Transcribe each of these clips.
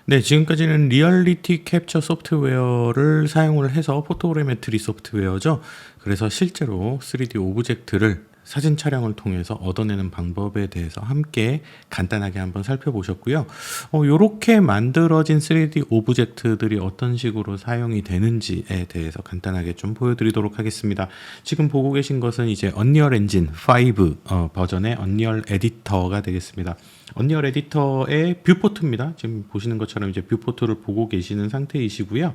네, 지금까지는 리얼리티 캡처 소프트웨어를 사용을 해서 포토그래메트리 소프트웨어죠. 그래서 실제로 3D 오브젝트를 사진 촬영을 통해서 얻어내는 방법에 대해서 함께 간단하게 한번 살펴보셨고요. 요렇게 만들어진 3D 오브젝트들이 어떤 식으로 사용이 되는지에 대해서 간단하게 좀 보여드리도록 하겠습니다. 지금 보고 계신 것은 이제 언리얼 엔진 5 버전의 언리얼 에디터가 되겠습니다. 언리얼 에디터의 뷰포트입니다. 지금 보시는 것처럼 이제 뷰포트를 보고 계시는 상태이시고요.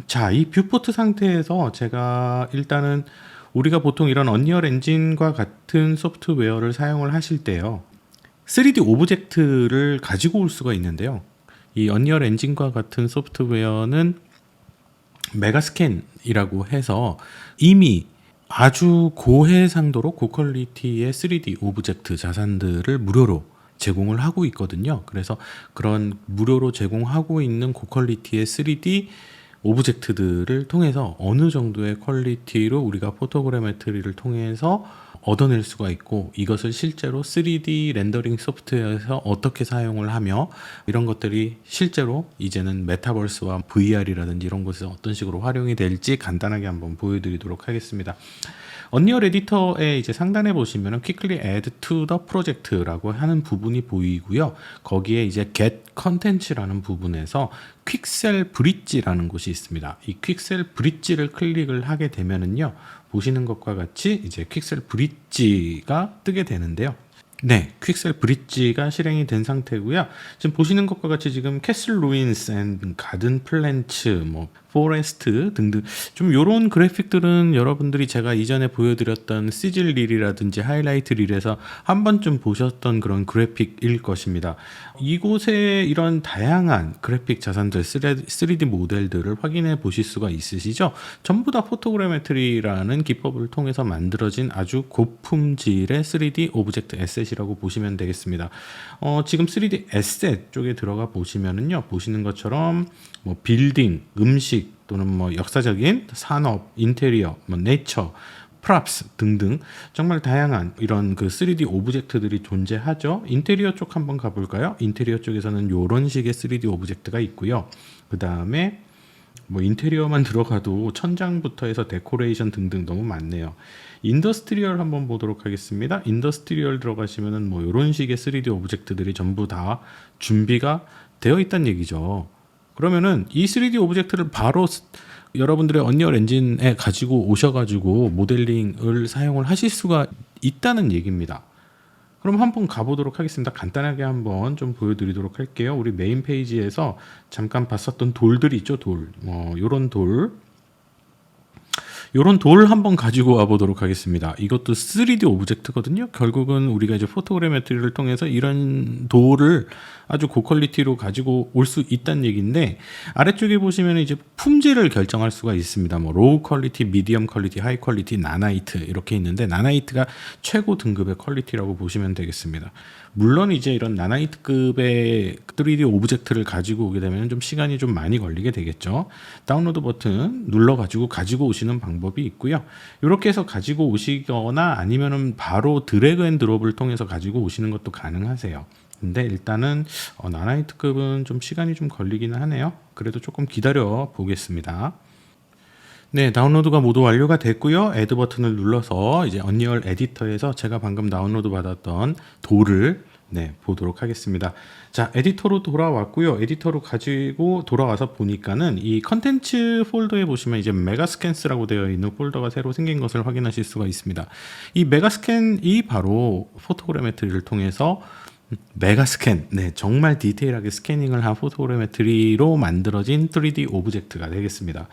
자, 이 뷰포트 상태에서 제가 일단은 우리가 보통 이런 언리얼 엔진과 같은 소프트웨어를 사용을 하실 때요, 3D 오브젝트를 가지고 올 수가 있는데요. 이 언리얼 엔진과 같은 소프트웨어는 메가스캔이라고 해서 이미 아주 고해상도로 고퀄리티의 3D 오브젝트 자산들을 무료로 제공을 하고 있거든요. 그래서 그런 무료로 제공하고 있는 고퀄리티의 3D 오브젝트들을 통해서 어느 정도의 퀄리티로 우리가 포토그래메트리를 통해서 얻어낼 수가 있고, 이것을 실제로 3D 렌더링 소프트웨어에서 어떻게 사용을 하며 이런 것들이 실제로 이제는 메타버스와 VR이라든지 이런 곳에서 어떤 식으로 활용이 될지 간단하게 한번 보여드리도록 하겠습니다. 언리얼 에디터의 이제 상단에 보시면은 Quickly Add to the Project라고 하는 부분이 보이고요. 거기에 이제 Get Content라는 부분에서 퀵셀 브릿지라는 곳이 있습니다. 이 퀵셀 브릿지를 클릭을 하게 되면은요, 보시는 것과 같이 이제 퀵셀 브릿지가 뜨게 되는데요. 네, 퀵셀 브릿지가 실행이 된 상태고요. 지금 보시는 것과 같이 지금 캐슬 루인스 앤 가든 플랜츠, 뭐 포레스트 등등 좀 요런 그래픽들은 여러분들이 제가 이전에 보여드렸던 시즐 릴이라든지 하이라이트 릴에서 한 번쯤 보셨던 그런 그래픽일 것입니다. 이곳에 이런 다양한 그래픽 자산들, 3D 모델들을 확인해 보실 수가 있으시죠? 전부 다 포토그래메트리라는 기법을 통해서 만들어진 아주 고품질의 3D 오브젝트 에셋이라고 보시면 되겠습니다. 지금 3D 에셋 쪽에 들어가 보시면은요, 보시는 것처럼 뭐 빌딩, 음식 또는 뭐 역사적인 산업, 인테리어, 뭐 네이처, 프랍스 등등 정말 다양한 이런 그 3D 오브젝트들이 존재하죠. 인테리어 쪽 한번 가볼까요? 인테리어 쪽에서는 이런 식의 3D 오브젝트가 있고요. 그 다음에 뭐 인테리어만 들어가도 천장부터 해서 데코레이션 등등 너무 많네요. 인더스트리얼 한번 보도록 하겠습니다. 인더스트리얼 들어가시면은 뭐 이런 식의 3D 오브젝트들이 전부 다 준비가 되어 있다는 얘기죠. 그러면은 이 3D 오브젝트를 바로 여러분들의 언리얼 엔진에 가지고 오셔가지고 모델링을 사용을 하실 수가 있다는 얘기입니다. 그럼 한번 가보도록 하겠습니다. 간단하게 한번 좀 보여드리도록 할게요. 우리 메인 페이지에서 잠깐 봤었던 돌들이 있죠. 돌, 요런 돌 한번 가지고 와 보도록 하겠습니다. 이것도 3D 오브젝트거든요. 결국은 우리가 이제 포토그래메트리를 통해서 이런 돌을 아주 고퀄리티로 가지고 올 수 있다는 얘기인데, 아래쪽에 보시면 이제 품질을 결정할 수가 있습니다. 뭐 로우 퀄리티, 미디엄 퀄리티, 하이 퀄리티, 나나이트 이렇게 있는데, 나나이트가 최고 등급의 퀄리티라고 보시면 되겠습니다. 물론 이제 이런 나나이트급의 3D 오브젝트를 가지고 오게 되면 좀 시간이 좀 많이 걸리게 되겠죠. 다운로드 버튼 눌러가지고 가지고 오시는 방법이 있고요. 이렇게 해서 가지고 오시거나 아니면은 바로 드래그 앤 드롭을 통해서 가지고 오시는 것도 가능하세요. 근데 일단은 나나이트급은 좀 시간이 좀 걸리기는 하네요. 그래도 조금 기다려 보겠습니다. 네, 다운로드가 모두 완료가 됐고요. 애드 버튼을 눌러서 이제 언리얼 에디터에서 제가 방금 다운로드 받았던 돌을 보도록 하겠습니다. 자, 에디터로 돌아왔고요. 에디터로 가지고 돌아와서 보니까는 이 컨텐츠 폴더에 보시면 이제 메가스캔스라고 되어 있는 폴더가 새로 생긴 것을 확인하실 수가 있습니다. 이 메가스캔이 바로 포토그래메트리를 통해서 메가스캔, 정말 디테일하게 스캐닝을 한 포토그래메트리로 만들어진 3D 오브젝트가 되겠습니다.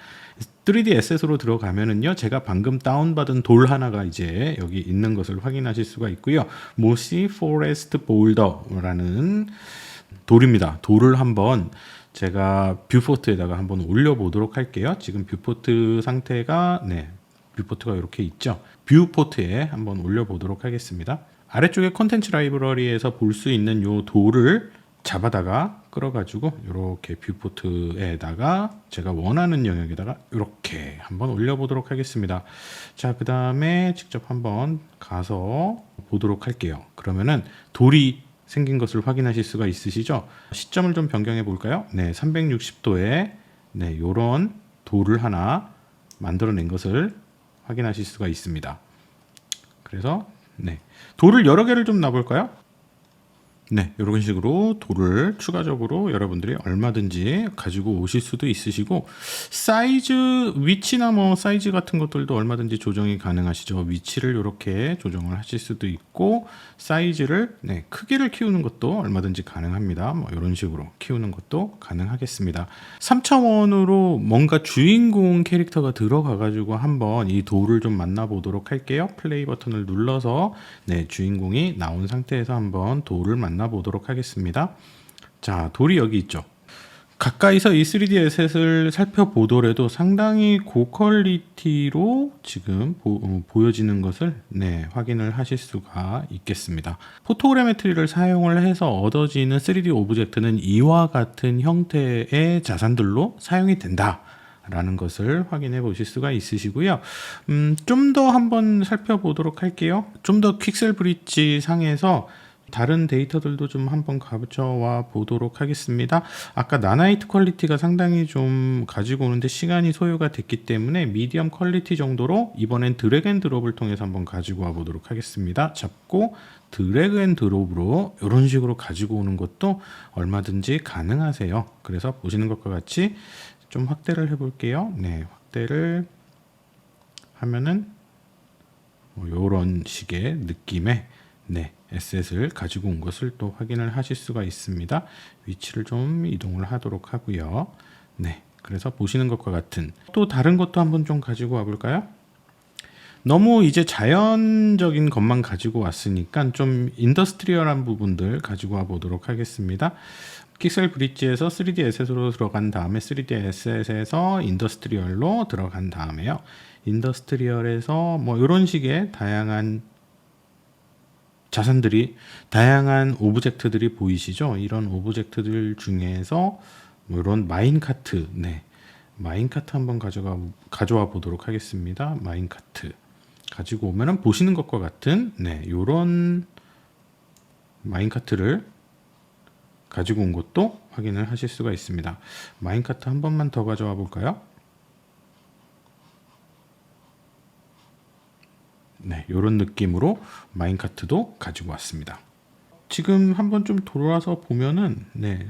3D 에셋으로 들어가면은요, 제가 방금 다운받은 돌 하나가 이제 여기 있는 것을 확인하실 수가 있고요. 모시 포레스트 볼더라는 돌입니다. 돌을 한번 제가 뷰포트에다가 한번 올려보도록 할게요. 지금 뷰포트 상태가 뷰포트가 이렇게 있죠. 뷰포트에 한번 올려보도록 하겠습니다. 아래쪽에 컨텐츠 라이브러리에서 볼 수 있는 요 돌을 잡아다가 끌어가지고 이렇게 뷰포트에다가 제가 원하는 영역에다가 이렇게 한번 올려보도록 하겠습니다. 자, 그 다음에 직접 한번 가서 보도록 할게요. 그러면은 돌이 생긴 것을 확인하실 수가 있으시죠. 시점을 좀 변경해 볼까요? 네, 360도에 네, 요런 돌을 하나 만들어낸 것을 확인하실 수가 있습니다. 그래서 네, 돌을 여러 개를 좀 놔볼까요? 네, 이런 식으로 돌을 추가적으로 여러분들이 얼마든지 가지고 오실 수도 있으시고, 사이즈, 위치나 뭐 사이즈 같은 것들도 얼마든지 조정이 가능하시죠. 위치를 이렇게 조정을 하실 수도 있고, 사이즈를 네, 크기를 키우는 것도 얼마든지 가능합니다. 뭐 이런 식으로 키우는 것도 가능하겠습니다. 3차원으로 뭔가 주인공 캐릭터가 들어가 가지고 한번 이 돌을 좀 만나보도록 할게요. 플레이 버튼을 눌러서 네, 주인공이 나온 상태에서 한번 돌을 만나보도록 하겠습니다. 자, 돌이 여기 있죠. 가까이서 이 3D 에셋을 살펴보더라도 상당히 고퀄리티로 지금 보여지는 것을 네, 확인을 하실 수가 있겠습니다. 포토그래메트리를 사용을 해서 얻어지는 3D 오브젝트는 이와 같은 형태의 자산들로 사용이 된다 라는 것을 확인해 보실 수가 있으시고요. 좀 더 한번 살펴보도록 할게요. 좀 더 퀵셀 브릿지 상에서 다른 데이터들도 좀 한번 가져와 보도록 하겠습니다. 아까 나나이트 퀄리티가 상당히 좀 가지고 오는데 시간이 소요가 됐기 때문에 미디엄 퀄리티 정도로 이번엔 드래그 앤 드롭을 통해서 한번 가지고 와 보도록 하겠습니다. 잡고 드래그 앤 드롭으로 이런 식으로 가지고 오는 것도 얼마든지 가능하세요. 그래서 보시는 것과 같이 좀 확대를 해 볼게요. 네, 확대를 하면은 뭐 이런 식의 느낌의 네, 에셋을 가지고 온 것을 또 확인을 하실 수가 있습니다. 위치를 좀 이동을 하도록 하고요. 네, 그래서 보시는 것과 같은 또 다른 것도 한번 좀 가지고 와 볼까요? 너무 이제 자연적인 것만 가지고 왔으니까 좀 인더스트리얼한 부분들 가지고 와 보도록 하겠습니다. 픽셀 브릿지에서 3D 에셋으로 들어간 다음에 3D 에셋에서 인더스트리얼로 들어간 다음에요. 인더스트리얼에서 뭐 이런 식의 다양한 자산들이, 다양한 오브젝트들이 보이시죠? 이런 오브젝트들 중에서 뭐 이런 마인카트, 네, 마인카트 한번 가져와 보도록 하겠습니다. 마인카트 가지고 오면은 보시는 것과 같은 네, 이런 마인카트를 가지고 온 것도 확인을 하실 수가 있습니다. 마인카트 한 번만 더 가져와 볼까요? 네, 이런 느낌으로 마인카트도 가지고 왔습니다. 지금 한번 좀 돌아서 보면은 네,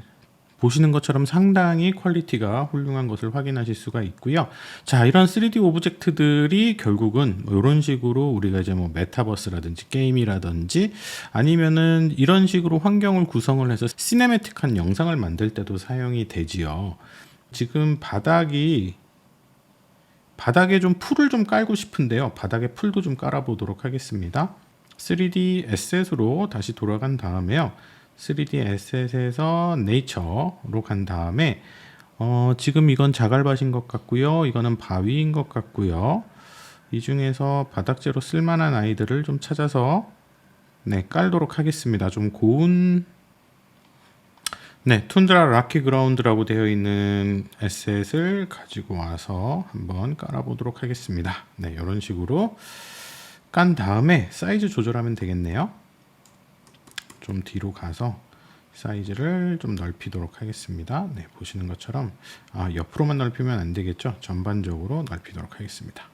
보시는 것처럼 상당히 퀄리티가 훌륭한 것을 확인하실 수가 있고요. 자, 이런 3D 오브젝트들이 결국은 이런 식으로 우리가 이제 뭐 메타버스라든지 게임이라든지 아니면은 이런 식으로 환경을 구성을 해서 시네매틱한 영상을 만들 때도 사용이 되지요. 지금 바닥에 좀 풀을 좀 깔고 싶은데요. 바닥에 풀도 좀 깔아 보도록 하겠습니다. 3D 에셋으로 다시 돌아간 다음에요. 3D 에셋에서 네이처로 간 다음에 지금 이건 자갈밭인 것 같고요. 이거는 바위인 것 같고요. 이 중에서 바닥재로 쓸만한 아이들을 좀 찾아서 네, 깔도록 하겠습니다. 좀 고운 네, 툰드라 락키 그라운드라고 되어 있는 에셋을 가지고 와서 한번 깔아보도록 하겠습니다. 네, 이런 식으로 깐 다음에 사이즈 조절하면 되겠네요. 좀 뒤로 가서 사이즈를 좀 넓히도록 하겠습니다. 네, 보시는 것처럼 옆으로만 넓히면 안 되겠죠. 전반적으로 넓히도록 하겠습니다.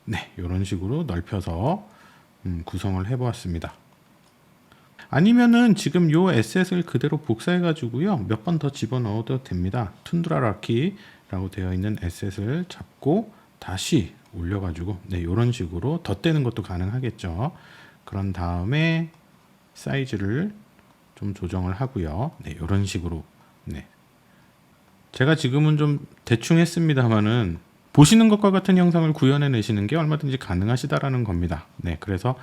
네, 이런 식으로 넓혀서 구성을 해보았습니다. 아니면은 지금 요 에셋을 그대로 복사해 가지고요 몇 번 더 집어넣어도 됩니다. 툰드라 락키라고 되어 있는 에셋을 잡고 다시 올려 가지고 네, 이런 식으로 덧대는 것도 가능하겠죠. 그런 다음에 사이즈를 좀 조정을 하고요. 네, 이런 식으로 네. 제가 지금은 좀 대충 했습니다만은 보시는 것과 같은 형상을 구현해 내시는 게 얼마든지 가능하시다라는 겁니다. 네, 그래서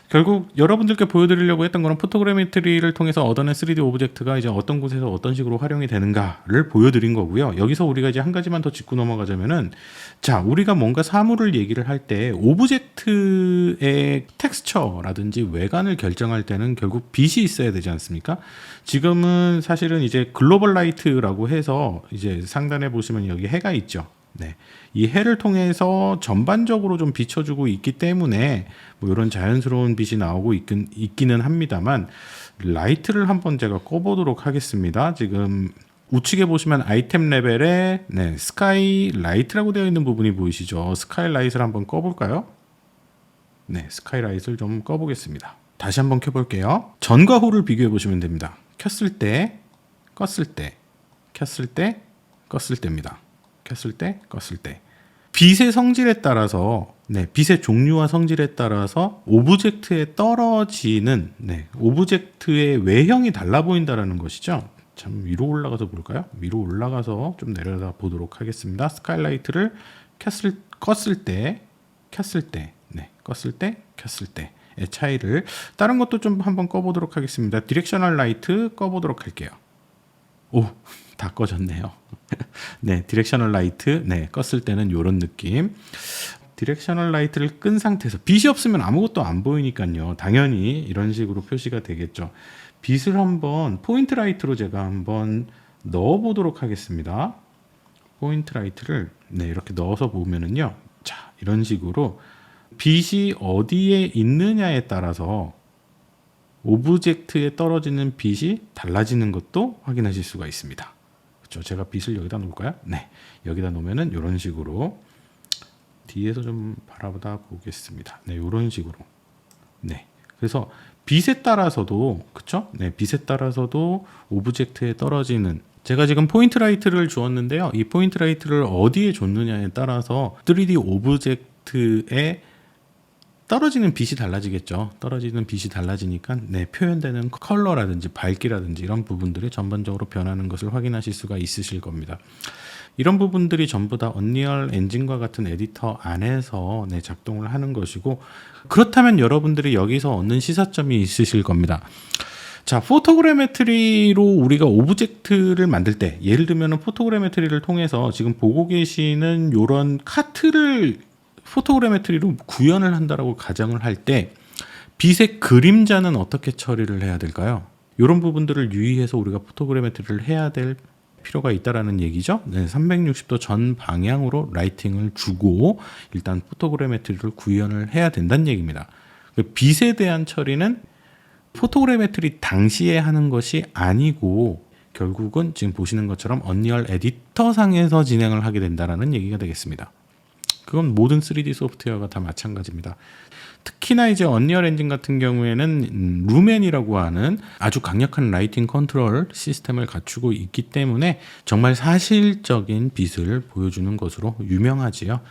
결국 여러분들께 보여드리려고 했던 거는 포토그래메트리를 통해서 얻어낸 3D 오브젝트가 이제 어떤 곳에서 어떤 식으로 활용이 되는가를 보여드린 거고요. 여기서 우리가 이제 한 가지만 더 짚고 넘어가자면은, 자, 우리가 뭔가 사물을 얘기를 할 때 오브젝트의 텍스처라든지 외관을 결정할 때는 결국 빛이 있어야 되지 않습니까? 지금은 사실은 이제 글로벌 라이트라고 해서 이제 상단에 보시면 여기 해가 있죠. 네, 이 해를 통해서 전반적으로 좀 비춰주고 있기 때문에 뭐 이런 자연스러운 빛이 나오고 있기는 합니다만, 라이트를 한번 제가 꺼보도록 하겠습니다. 지금 우측에 보시면 아이템 레벨에 스카이 라이트라고 되어 있는 부분이 보이시죠? 스카이 라이트를 한번 꺼볼까요? 네, 스카이 라이트를 좀 꺼보겠습니다. 다시 한번 켜볼게요. 전과 후를 비교해 보시면 됩니다. 켰을 때, 껐을 때, 켰을 때, 껐을 때입니다. 켰을 때, 껐을 때. 빛의 성질에 따라서, 빛의 종류와 성질에 따라서 오브젝트에 떨어지는, 오브젝트의 외형이 달라 보인다는 것이죠. 참, 위로 올라가서 볼까요? 위로 올라가서 좀 내려다 보도록 하겠습니다. 스카이라이트를 껐을 때, 켰을 때, 껐을 때, 켰을 때의 차이를, 다른 것도 좀 한번 꺼보도록 하겠습니다. 디렉셔널 라이트 꺼보도록 할게요. 오, 다 꺼졌네요. 네, 디렉셔널 라이트, 껐을 때는 이런 느낌. 디렉셔널 라이트를 끈 상태에서, 빛이 없으면 아무것도 안 보이니까요. 당연히 이런 식으로 표시가 되겠죠. 빛을 한번 포인트 라이트로 제가 한번 넣어 보도록 하겠습니다. 포인트 라이트를 이렇게 넣어서 보면은요. 자, 이런 식으로 빛이 어디에 있느냐에 따라서 오브젝트에 떨어지는 빛이 달라지는 것도 확인하실 수가 있습니다. 그렇죠? 제가 빛을 여기다 놓을까요? 네, 여기다 놓으면은 이런 식으로, 뒤에서 좀 바라보다 보겠습니다. 네, 이런 식으로. 네, 그래서 빛에 따라서도, 그렇죠? 네, 빛에 따라서도 오브젝트에 떨어지는, 제가 지금 포인트 라이트를 주었는데요. 이 포인트 라이트를 어디에 줬느냐에 따라서 3D 오브젝트에 떨어지는 빛이 달라지겠죠. 떨어지는 빛이 달라지니까 표현되는 컬러라든지 밝기라든지 이런 부분들이 전반적으로 변하는 것을 확인하실 수가 있으실 겁니다. 이런 부분들이 전부 다 언리얼 엔진과 같은 에디터 안에서 작동을 하는 것이고, 그렇다면 여러분들이 여기서 얻는 시사점이 있으실 겁니다. 자, 포토그래메트리로 우리가 오브젝트를 만들 때, 예를 들면 포토그래메트리를 통해서 지금 보고 계시는 이런 카트를 포토그래메트리로 구현을 한다라고 가정을 할 때, 빛의 그림자는 어떻게 처리를 해야 될까요? 이런 부분들을 유의해서 우리가 포토그래메트리를 해야 될 필요가 있다라는 얘기죠. 360도 전 방향으로 라이팅을 주고 일단 포토그래메트리를 구현을 해야 된다는 얘기입니다. 빛에 대한 처리는 포토그래메트리 당시에 하는 것이 아니고 결국은 지금 보시는 것처럼 언리얼 에디터 상에서 진행을 하게 된다라는 얘기가 되겠습니다. 그건 모든 3D 소프트웨어가 다 마찬가지입니다. 특히나 이제 언리얼 엔진 같은 경우에는 루멘이라고 하는 아주 강력한 라이팅 컨트롤 시스템을 갖추고 있기 때문에 정말 사실적인 빛을 보여주는 것으로 유명하지요.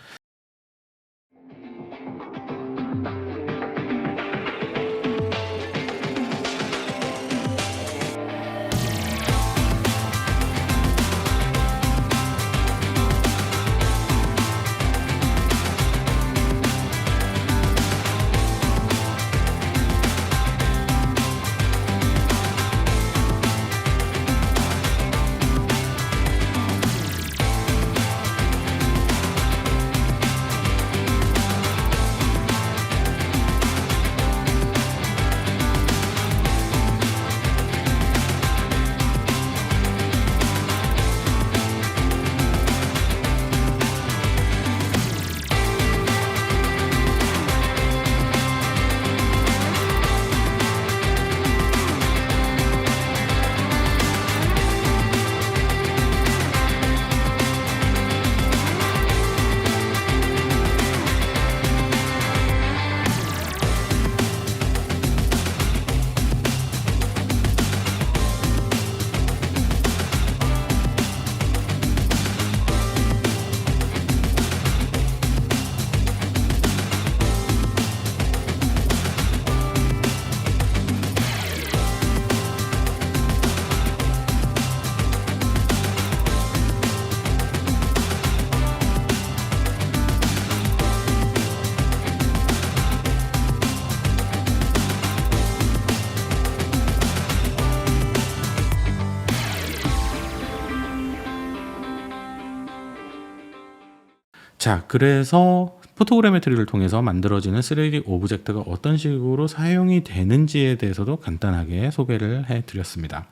자, 그래서 포토그래메트리를 통해서 만들어지는 3D 오브젝트가 어떤 식으로 사용이 되는지에 대해서도 간단하게 소개를 해드렸습니다.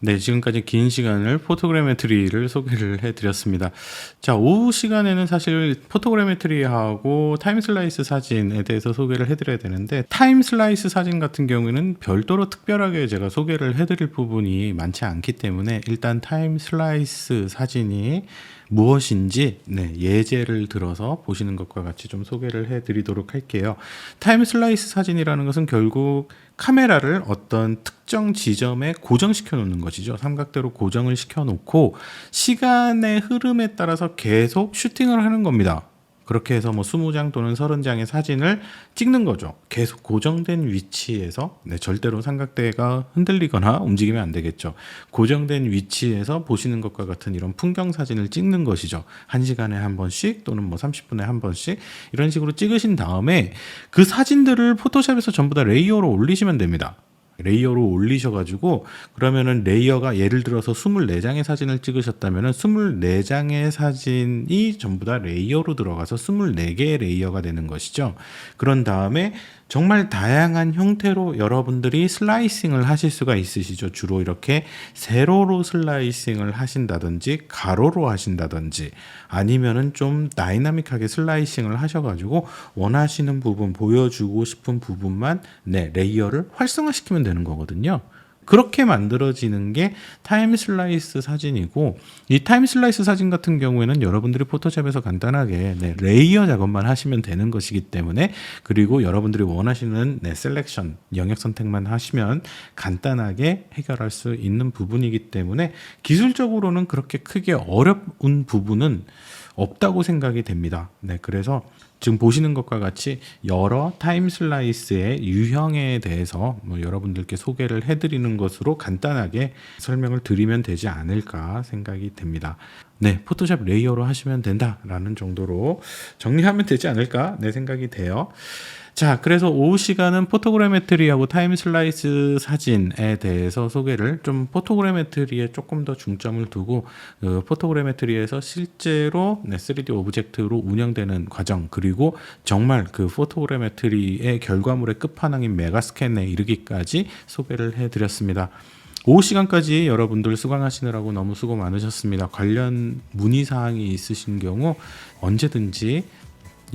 네, 지금까지 긴 시간을 포토그래메트리를 소개를 해드렸습니다. 자, 오후 시간에는 사실 포토그래메트리하고 타임슬라이스 사진에 대해서 소개를 해드려야 되는데, 타임슬라이스 사진 같은 경우에는 별도로 특별하게 제가 소개를 해드릴 부분이 많지 않기 때문에 일단 타임슬라이스 사진이 무엇인지 예제를 들어서 보시는 것과 같이 좀 소개를 해드리도록 할게요. 타임슬라이스 사진이라는 것은 결국 카메라를 어떤 특정 지점에 고정시켜 놓는 것이죠. 삼각대로 고정을 시켜 놓고 시간의 흐름에 따라서 계속 슈팅을 하는 겁니다. 그렇게 해서 뭐 20장 또는 30장의 사진을 찍는 거죠. 계속 고정된 위치에서, 절대로 삼각대가 흔들리거나 움직이면 안 되겠죠. 고정된 위치에서 보시는 것과 같은 이런 풍경 사진을 찍는 것이죠. 1시간에 한 번씩 또는 뭐 30분에 한 번씩 이런 식으로 찍으신 다음에 그 사진들을 포토샵에서 전부 다 레이어로 올리시면 됩니다. 레이어로 올리셔가지고, 그러면은 레이어가 예를 들어서 24장의 사진을 찍으셨다면은 24장의 사진이 전부 다 레이어로 들어가서 24개의 레이어가 되는 것이죠. 그런 다음에 정말 다양한 형태로 여러분들이 슬라이싱을 하실 수가 있으시죠. 주로 이렇게 세로로 슬라이싱을 하신다든지 가로로 하신다든지, 아니면은 좀 다이나믹하게 슬라이싱을 하셔가지고 원하시는 부분, 보여주고 싶은 부분만 레이어를 활성화시키면 되는 거거든요. 그렇게 만들어지는 게 타임슬라이스 사진이고, 이 타임슬라이스 사진 같은 경우에는 여러분들이 포토샵에서 간단하게 레이어 작업만 하시면 되는 것이기 때문에, 그리고 여러분들이 원하시는 셀렉션, 영역 선택만 하시면 간단하게 해결할 수 있는 부분이기 때문에 기술적으로는 그렇게 크게 어려운 부분은 없다고 생각이 됩니다. 그래서 지금 보시는 것과 같이 여러 타임슬라이스의 유형에 대해서 여러분들께 소개를 해드리는 것으로 간단하게 설명을 드리면 되지 않을까 생각이 됩니다. 포토샵 레이어로 하시면 된다라는 정도로 정리하면 되지 않을까 생각이 돼요. 자, 그래서 오후 시간은 포토그래메트리하고 타임슬라이스 사진에 대해서 소개를, 좀 포토그래메트리에 조금 더 중점을 두고 포토그래메트리에서 실제로 3D 오브젝트로 운영되는 과정, 그리고 정말 그 포토그래메트리의 결과물의 끝판왕인 메가스캔에 이르기까지 소개를 해드렸습니다. 오후 시간까지 여러분들 수강하시느라고 너무 수고 많으셨습니다. 관련 문의사항이 있으신 경우 언제든지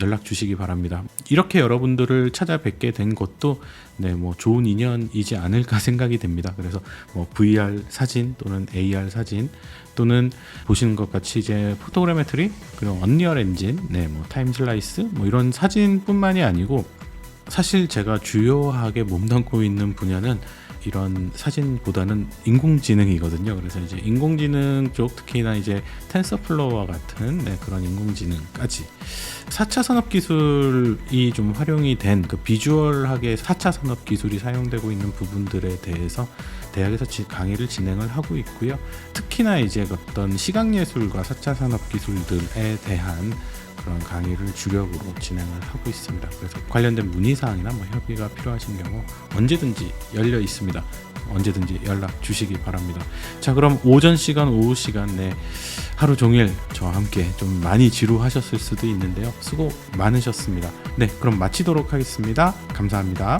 연락 주시기 바랍니다. 이렇게 여러분들을 찾아뵙게 된 것도 좋은 인연이지 않을까 생각이 됩니다. 그래서 VR 사진 또는 AR 사진 또는 보시는 것 같이 이제 포토그래메트리, 그리고 언리얼 엔진, 타임슬라이스 이런 사진뿐만이 아니고, 사실 제가 주요하게 몸담고 있는 분야는 이런 사진보다는 인공지능이거든요. 그래서 이제 인공지능 쪽, 특히나 이제 텐서플로우와 같은 그런 인공지능까지 4차 산업 기술이 좀 활용이 된 그 비주얼하게 4차 산업 기술이 사용되고 있는 부분들에 대해서 대학에서 강의를 진행을 하고 있고요. 특히나 이제 어떤 시각예술과 4차 산업 기술들에 대한 그런 강의를 주력으로 진행을 하고 있습니다. 그래서 관련된 문의사항이나 협의가 필요하신 경우 언제든지 열려 있습니다. 언제든지 연락 주시기 바랍니다. 자, 그럼 오전 시간, 오후 시간 하루 종일 저와 함께 좀 많이 지루하셨을 수도 있는데요. 수고 많으셨습니다. 그럼 마치도록 하겠습니다. 감사합니다.